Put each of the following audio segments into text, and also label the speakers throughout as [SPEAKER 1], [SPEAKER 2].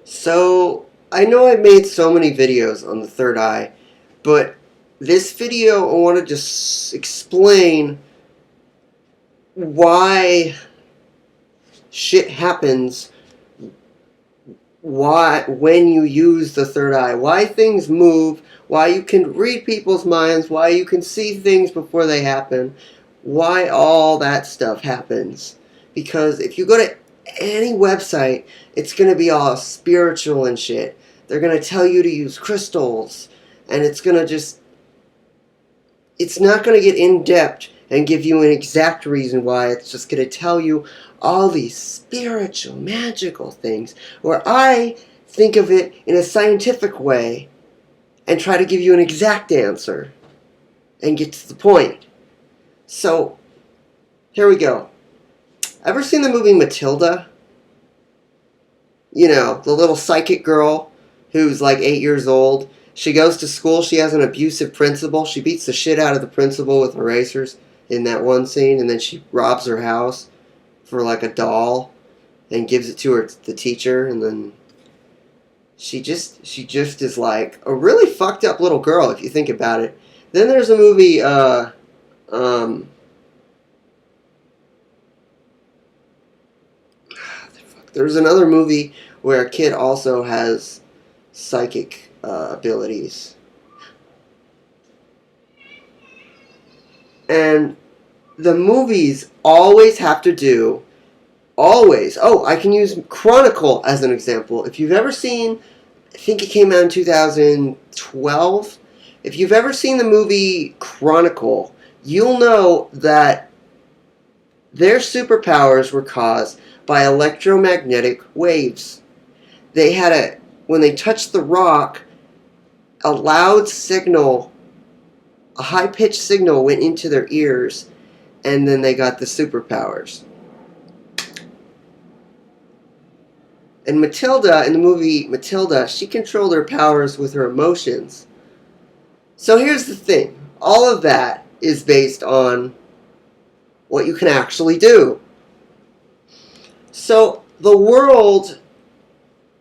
[SPEAKER 1] So, I know I've made so many videos on the third eye, but this video I want to just explain why shit happens, why when you use the third eye, why things move, why you can read people's minds, why you can see things before they happen, why all that stuff happens. Because if you go to any website, it's going to be all spiritual and shit. They're going to tell you to use crystals, and it's not going to get in depth and give you an exact reason why. It's just going to tell you all these spiritual, magical things, where I think of it in a scientific way and try to give you an exact answer and get to the point. So, here we go. Ever seen the movie Matilda? You know, the little psychic girl who's like 8 years old. She goes to school. She has an abusive principal. She beats the shit out of the principal with erasers in that one scene, and then she robs her house for like a doll and gives it to the teacher, and then she just is like a really fucked up little girl if you think about it. Then there's a movie um there's another movie where a kid also has psychic abilities. And the movies always have to do, always. Oh, I can use Chronicle as an example. If you've ever seen, I think it came out in 2012. If you've ever seen the movie Chronicle, you'll know that their superpowers were caused by electromagnetic waves. They had when they touched the rock, a loud signal, a high-pitched signal went into their ears, and then they got the superpowers. And Matilda, in the movie Matilda, she controlled her powers with her emotions. So here's the thing. All of that is based on what you can actually do. So the world,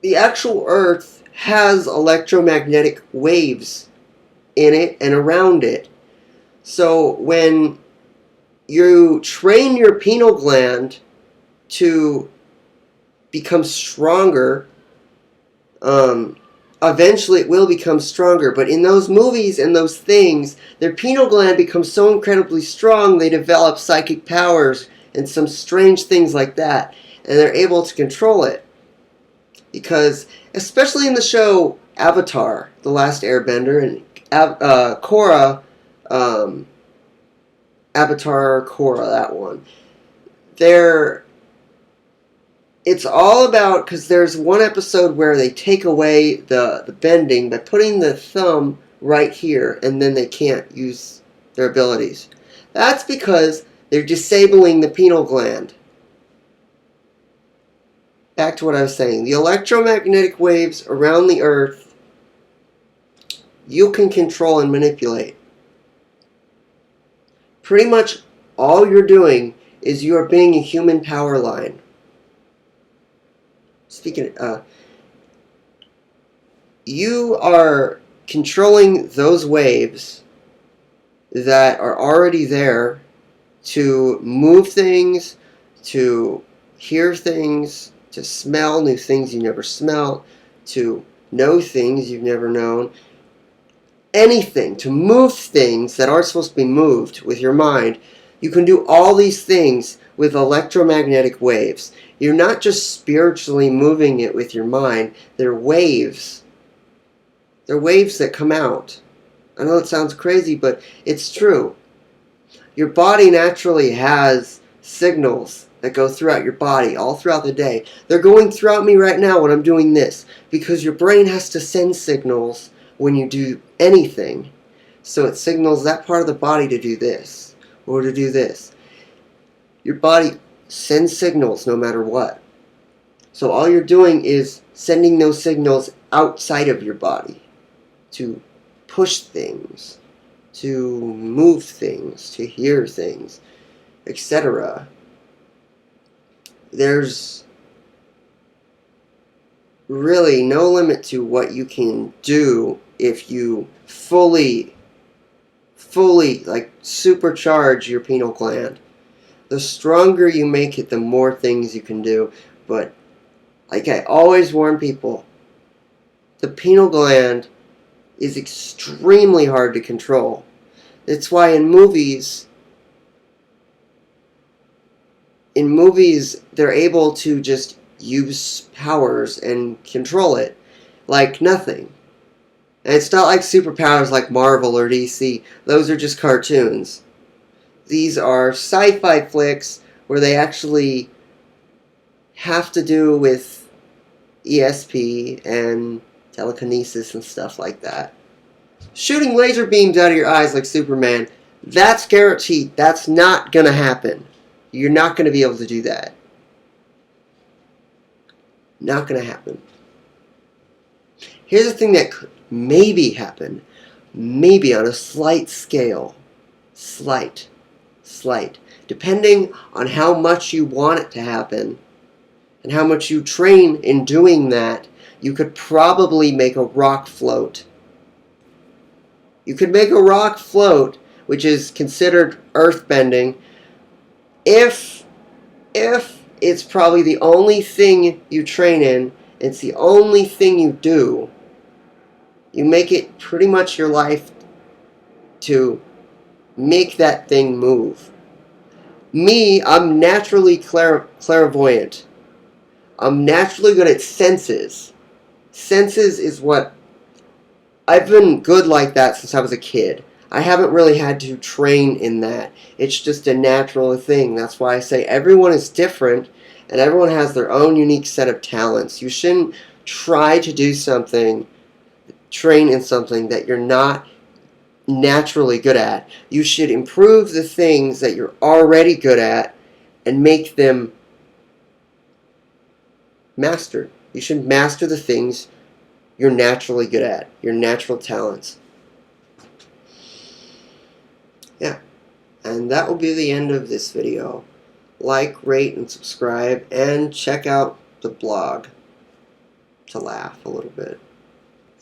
[SPEAKER 1] the actual Earth, has electromagnetic waves in it and around it. So when you train your pineal gland to become stronger, eventually it will become stronger. But in those movies and those things, their pineal gland becomes so incredibly strong, they develop psychic powers and some strange things like that. And they're able to control it. Because, especially in the show Avatar, The Last Airbender, and Korra, Avatar Korra, that one, it's all about, because there's one episode where they take away the bending by putting the thumb right here, and then they can't use their abilities. That's because they're disabling the pineal gland. Back to what I was saying. The electromagnetic waves around the Earth, you can control and manipulate. Pretty much all you're doing is you are being a human power line. You are controlling those waves that are already there to move things, to hear things, to smell new things you never smelled, to know things you've never known. Anything, to move things that aren't supposed to be moved with your mind. You can do all these things with electromagnetic waves. You're not just spiritually moving it with your mind. They're waves. They're waves that come out. I know it sounds crazy, but it's true. Your body naturally has signals that go throughout your body all throughout the day. They're going throughout me right now when I'm doing this, because your brain has to send signals when you do anything. So it signals that part of the body to do this or to do this. Your body sends signals no matter what. So all you're doing is sending those signals outside of your body to push things, to move things, to hear things, etc. There's really no limit to what you can do if you fully like supercharge your pineal gland. The stronger you make it, the more things you can do. But like I always warn people, the pineal gland is extremely hard to control. That's why in movies they're able to just use powers and control it like nothing. And it's not like superpowers like Marvel or DC. Those are just cartoons. These are sci-fi flicks where they actually have to do with ESP and telekinesis and stuff like that. Shooting laser beams out of your eyes like Superman, that's guaranteed. That's not going to happen. You're not going to be able to do that. Not going to happen. Here's the thing that could maybe happen. Maybe on a slight scale. Slight. Depending on how much you want it to happen and how much you train in doing that, you could probably make a rock float. You could make a rock float, which is considered earthbending, if it's probably the only thing you train in, it's the only thing you do. You make it pretty much your life to make that thing move. Me, I'm naturally clairvoyant. I'm naturally good at senses. Senses is what I've been good like that since I was a kid. I haven't really had to train in that. It's just a natural thing. That's why I say everyone is different and everyone has their own unique set of talents. You shouldn't try to do something, train in something that you're not naturally good at. You should improve the things that you're already good at and make them mastered. You should master the things you're naturally good at, your natural talents. Yeah, and that will be the end of this video. Like, rate, and subscribe, and check out the blog to laugh a little bit.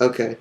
[SPEAKER 1] Okay.